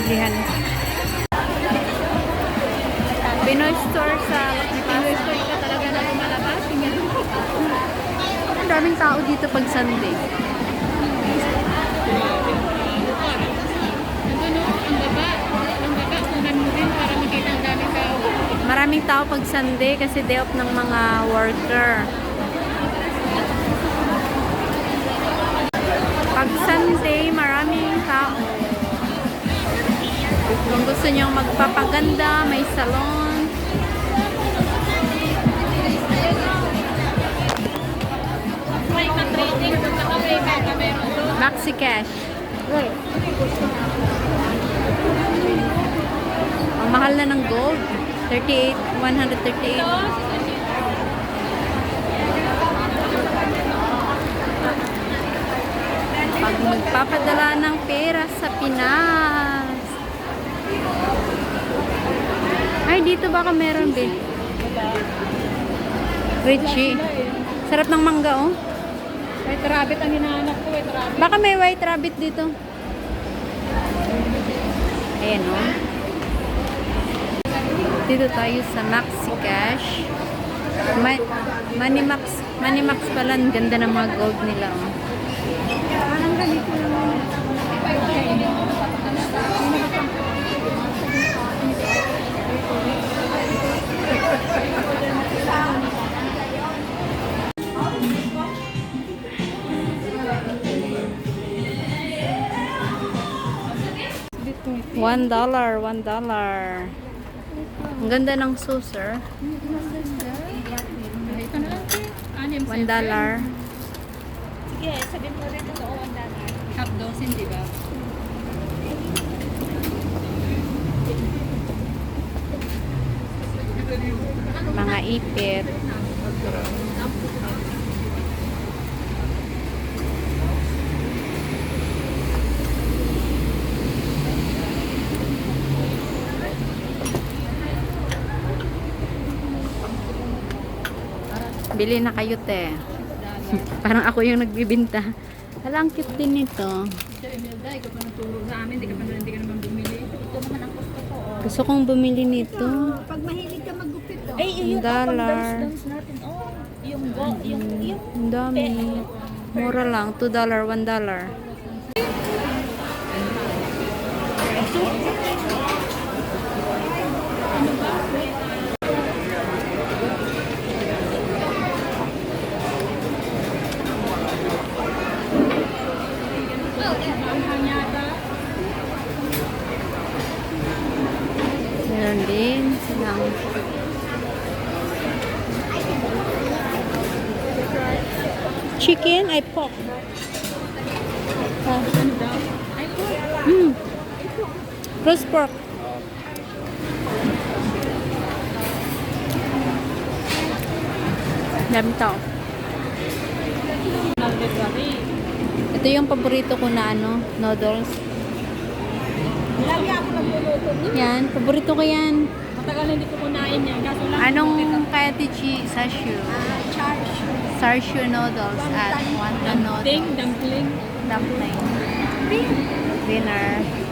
bilihan. Pinoy store sa Pinoy store ka talaga na lumalabas. Ang daming tao dito pag Sunday. Maraming tao pag Sunday kasi day off ng mga worker. Pag Sunday, maraming tao. Kung gusto nyo magpapaganda, may salon. Maxi Cash. Ang mahal na ng gold. 138. Pag magpapadala ng pera sa Pinas. Ay, dito baka meron din. Richie. Sarap ng mangga, oh. White rabbit ang hinahanap ko, white rabbit. Baka may white rabbit dito. Ayan, oh. Dito tayo sa Maxi Cash. Money Max pala. Ang ganda ng mga gold nila, oh. Parang ganito lang. $1. Ang ganda ng saucer. Ito na lang, $1. Sige, sabihin mo rin ito, $1. Half dozen, di ba? Mga ipit. Bili na kayo, te. Parang ako yung nagbibinta. Hala, ang cute din nito. Imelda, ikaw pa natulog sa amin, hindi ka naman bumili. Ito naman ang gusto ko, oh. Gusto kong bumili nito. Pag mahilig ka maggupit, oh. Ay, yung dollar. Dance natin, oh. Yung Ang dami. Mura lang. $2, $1. Meron din silang chicken ay pork. Roast pork. Dami tao. Ito yung paborito ko na noodles. Lagi ako nagluluto. Yan, paborito ko yan. Matagal na hindi ko kunain yan. Kaso lang. Anong kaya tichi sashu? Sarshu noodles at wonton noodles. Dumpling. Dumpling. Dinner.